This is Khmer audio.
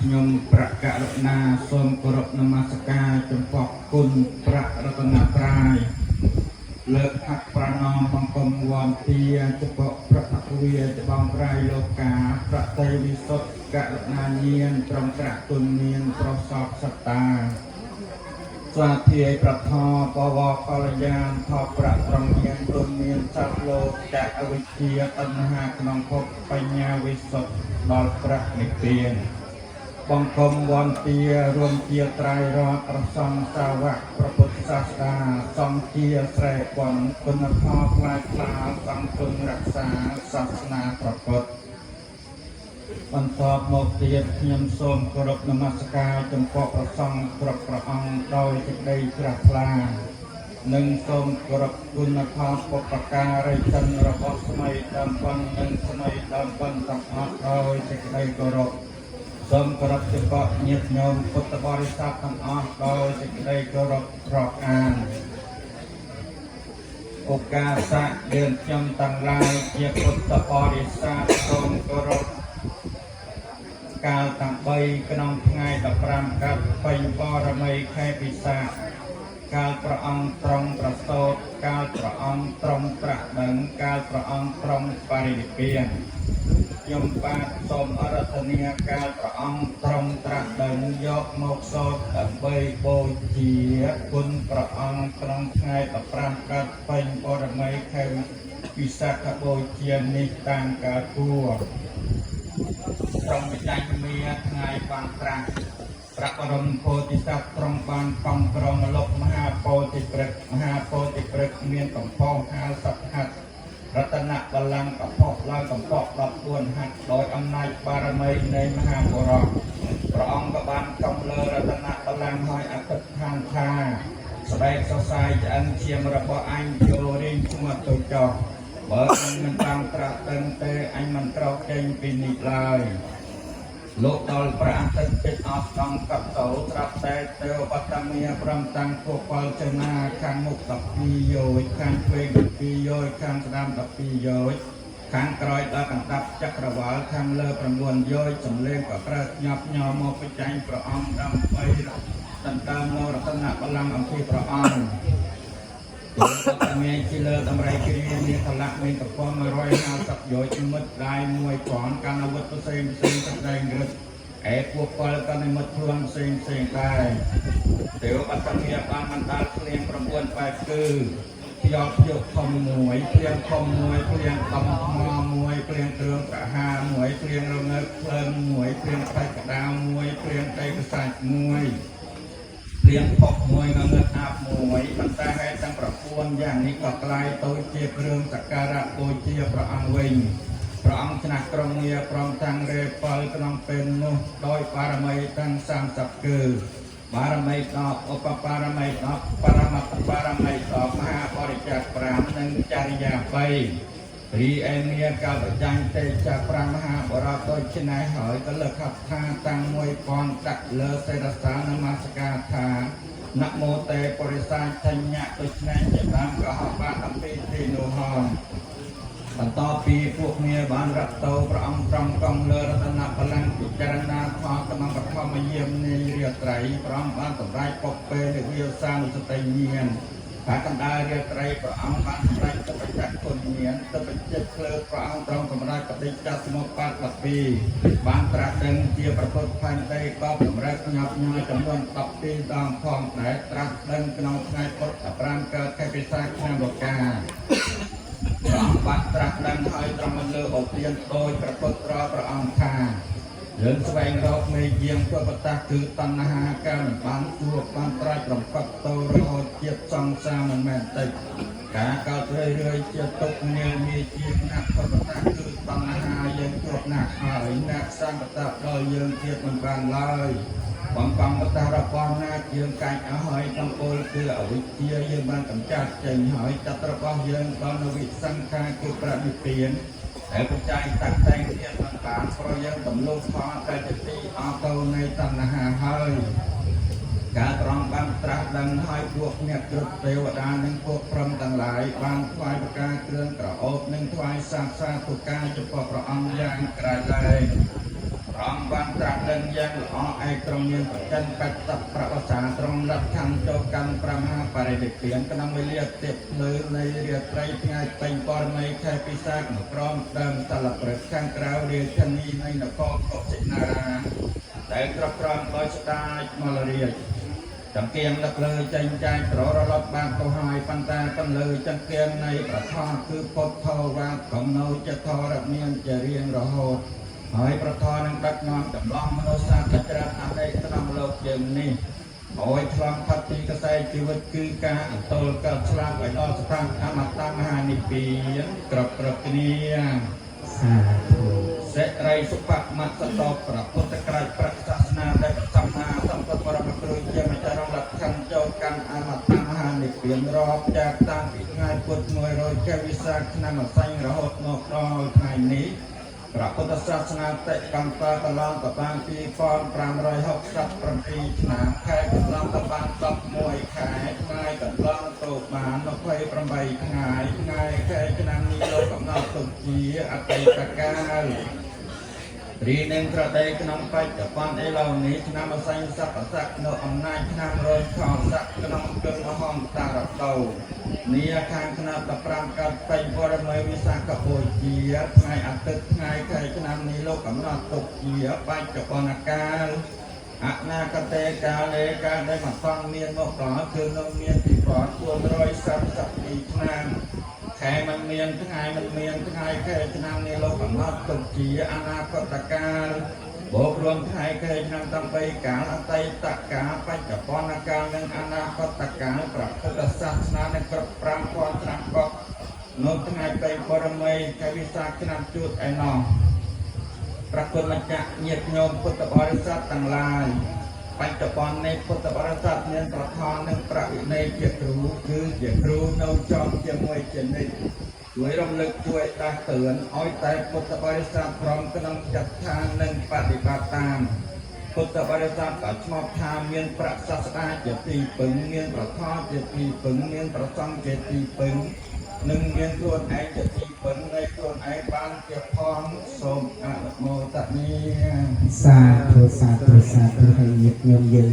ខ្ញុំប្រកាសណាសូមគោរពនមស្ការចំពោះគុណព្រះរតនត្រ័យលើកហាត់ប្រណម្យបង្គំវន្ទាចំពោះព្រះភគវាច្បងក្រៃលោកាប្រតិវិសុទ្ធករុណាញាណត្រង់ត្រាក់គុណមានប្រសពសត្តាស្វាធ្យាយប្រថបវកល្យានថបប្រត្រង់មានគុណមានសត្វលោកចាក់អវិជ្ជាតណ្ហាក្នុងភពបញ្ញាវិសុទ្ធដល់ព្រះនិព្វានបង្គំវន្ទារួមជាត្រៃរតន៍ប្រសង្ឃសាវកព្រះពុទ្ធសាសនាសង្ឃជាស្រែបុណ្យគុណផលផ្លែផ្លាសង្ឃគុណរក្សាសាសនាប្រពុតបន្តមកទៀតខ្ញុំសូមគោរពនមស្ការចំពោះព្រះសង្ឃគ្រប់ព្រះអង្គដោយសេចក្តីជ្រះថ្លានិងសូមគោរពគុណផលបុព្វការីជនរបស់ស្មីដើមបុណ្យនិងស្មីដើមបុណ្យទាំងអស់ដោយសេចក្តីគោរពសូមគោរពចំពោះញាតិញោមពុទ្ធបរិស័ទទាំងអស់ដោយសេចក្តីគោរពរាប់អានឱកាសៈយើងខ្ញុំទាំងឡាយជាពុទ្ធបរិស័ទសូមគោរពកាលទាំង3ក្នុងថ្ងៃ15កើតពេញបរមីខែពិសាខកាលព្រះអង្គទ្រង់ប្រសូតកាលព្រះអង្គទ្រង់ត្រាស់ដឹងកាលព្រះអង្គទ្រង់បរិនិព្វានខ្ញុំបាទសូមអរតនាកាលព្រះអង្គទ្រង់ត្រាស់ដឹងយកមកសូត្រដើម្បីបូជាគុណព្រះអង្គក្នុងថ្ងៃ15កើតពេញបរមីខែពិសាខបូជានេះតាមការគួរត្រង់វិច័យមាថ្ងៃបានត្រាស់ព្រះបរមពោធិសត្វត្រង់បានកំក្រងលោកមហាពោធិព្រឹក្សមានកម្ពស់50ហត្ថរតនបល្ល័ង្កកម្ពស់ឡើងកម្ពស់14ហត្ថដោយអំណាចបារមីនៃមហាបុរសព្រះអង្គក៏បានកំលើរតនបល្ល័ង្កហើយអធិដ្ឋានថាស្បែកសរសៃឆ្អិនឈាមរបស់អញចូលរៀងឈ្មោះទៅចោះបើអញមិនបានត្រាស់ដឹងទេអញមិនក្រោកចេញពីនេះឡើយលោកដល់ព្រះអតិថិអស់ក្នុងកតោត្រាប់តែទេវបតមាព្រមតាំងពួកពលចនាខាងមុខ12យោជខាងឆ្វេង12យោជខាងស្ដាំ12យោជខាងក្រោយដល់កណ្ដាប់ចក្រវាលខាងលើ9យោជសម្លេងក៏ក្រើកញាប់ញ័រមកបច្ច័យព្រះអង្គដើម្បីដណ្ដើមនៅរតនបល្ល័ង្កអំពីព្រះអង្គតែមានជាលើតម្រៃគ្រាមានកលៈមានកំពង់150យោជមិត្តដៃមួយគ្រាន់កាន់អាវុធផ្សេងសម្ដែងរឹតឯពួកពលកាន់និមិត្តខ្លួនផ្សេងដែរទេវបតមាបានបណ្ដាលភ្លៀង9បែបគឺខ្យល់ភ្យុកធំមួយភ្លៀងធំមួយភ្លៀងដំថ្មមួយភ្លៀងគ្រឿងប្រហារមួយភ្លៀងរងើកភ្លើងមួយភ្លៀងផ្ដាច់កដាលមួយភ្លៀងដីកសាច់មួយព្រៀងផុសមួយងងឹតអាប់មួយបន្តែហេតុទាំងប្រពន្ធយ៉ាងនេះក៏ក្លាយទៅជាគ្រឿងសក្ការៈបូជាព្រះអង្គវិញព្រះអង្គឆ្នះក្រុងងារព្រមទាំងរេប៉លក្នុងពេលនោះដោយបារមីទាំង30គឺបារមី10ឧបបារមី10បរមត្តបារមី10មហាបរិច្ចាគ5និងចរិយា3រីឯមាកាលបច្ច័យទេចា5មហាបរតដូចនេះហើយក៏លើកថាតាំង1000ដាក់លើសេរសានមស្ការថានមោតេបរិសាចញ្ញៈដូចនេះជាតាមកុហកបានអំពីទីនោះហើយបន្តពីពួកគ្នាបានរត់ទៅព្រះអង្គត្រង់កំលើរតនបល្ល័ង្កពិចារណាផលក្នុងបឋមយាមនៃរាត្រីព្រះអង្គបានសម្រេចពុកពេលនិវាសានុសតិញាណតែកណ្ដាលរាត្រីព្រះអង្គបានសម្រេចទៅបច្ចៈគុណញាណទៅបច្ចៈភ្លើព្រះអង្គត្រង់សម្រេចបដិច្ចសមុបបាទ12បានត្រាស់ដឹងជាប្រពុតផែនដីក៏សម្រេចញាប់ញ័រចំនួន12ដងផងដែរត្រាស់ដឹងក្នុងថ្ងៃពុទ្ធ15កើតខែពិសាខឆ្នាំរកាព្រះអង្គបានត្រាស់ដឹងហើយត្រង់លើអូទានដោយប្រពុតព្រះអង្គថាយើងស្វែងរកមេយាងពុទ្ធតាគឺតណ្ហាកាលមិនបានជួបបានត្រាច់រំកិតទៅរហូតជាតិសង្សារមិនមែនតិចការកើតរឿយជាទុកមានជាណាក់ពុទ្ធតាគឺតណ្ហាយើងជួបណាស់ហើយណាក់សង្កតដល់យើងទៀតមិនបានឡើយបំពង់បតារបស់ណាយើងកាច់អស់ហើយកំពូលគឺអវិជ្ជាយើងបានកម្ចាត់ចេញហើយចិត្តរបស់យើងដល់នៅវិសង្ខារគឺប្រនិព្វានតែបច្ច័យតាក់តែងទៀតមិនបានព្រោះយើងទំលុះផលតែជាទីអស់ទៅនៃតណ្ហាហើយការត្រង់បានត្រាស់ដឹងហើយពួកអ្នកគ្រប់ទេវតានិងពួកព្រំទាំងឡាយបានថ្វាយប្រការគ្រឿងក្រអូបនិងថ្វាយសាសាទុការចំពោះព្រះអង្គយ៉ាងក្រៃលែង ព្រះ รองวันตรัสเดินยังหล่อไอตรงเงินประจันกัดตับประวัติศาสตร์ตรงหลักทางโจกันประมาปริเดเปลี่ยนกำลังเรียกเต็บมือในเรียกไตรง่ายเป็นปรไม่แค่พิซากพร้อมเดิมตลับเปิดข้างกราวเรียกชนีในนครกบศินาแต่กระพร้อมลอยสตาร์มาเรียกจังเกียงลักเลยใจใจโปรรบบ้านเขาหายปันตาปันเลยจังเกียงในประทอนคือปดทอวางของเราจะทอระเมียนจะเรียงระหดหอยประทอนังดักนอนกับล้อมมโนสาขจราอะไรตนำโลกยังนี้หอยคลองพัดตีกระใสชีวิตคือการโตกับฉลาดไว้ดอสพรังอมตะมหานิปีกรับประเนียสาธุเสไรสุภมัตตบพระพุทธกรายพระศาสนาได้ประจำนาสัมปปรมกรุยจะมาจารหลักขันโจกันอมตะมหานิปีรอบจากตามปีง่ายพุทธมวยโรยแกวิสาขนามสังระหดนกรอยไงนี้พระพุทธศาสนาเตะกัมปะตะลองตะบางปีฟอนปรามรอยหกสับประปีหนาแค่กำลังตะบางตับมวยขายง่ายกับล่องโตบานนกไฟประใบง่ายง่ายแค่ขนาดนี้โลกกับนอกตุกีอัตยตะการรีเนมกระเดยขนมไปจับปันไอเหล่านี้ขนมสังสับสักโนอำนาจขนมโรยข่าวสักขนมเกินห้องตาลับเตานี่อาคารขนาดตะปรามกันไปบริเวณวิสาขบูเจียไงอัตย์ไงใครขนาดนี้โลกกับนอกตุกีไปจับปนการอาณาคเตกาเลกาได้มาฟังเมียนโมกอคือนมเมียนปีปอดตัวรอยสับสับอีกนางแค่มันเมียนทั้งไงมันเมียนทั้งไงแค่ขนาดนี้โลกกับนอกตุกีอาณาคตการบวกรวมทั้งไงแค่ขนาดตั้งไปกาอัตยตะกาไปจับปนการในอาณาคตการปรับพุทธศาสนาในกระปรางความตรังก็โน้ตทั้งไงไปบริเวณแค่วิสาขนาดจุดไอ้นอปรากฏมาจากเงียบโยมพุทธบริษัทต่างหลายปัจจุบันในพุทธบริษัทเนียนประธานหนึ่งประวิในเกียรติรู้คือเกียรติรู้นาวจอมเจียมวยเจนิตช่วยรำลึกช่วยตาเตือนอ้อยแต่พุทธบริษัทพร้อมกำลังจัดทางหนึ่งปฏิบัติตามพุทธบริษัทปัจจุบันทางเมียนประศาสดาเจตีปึงเมียนประทอเจตีปึงเมียนประซังเจตีปึงหนึ่งเมียนตัวไอเจตีปึงในตัวไอบางเกี่ยวพร้อมสมอนุโมทนีสาธุสาธุสาธุให้ยึดโยมเย็น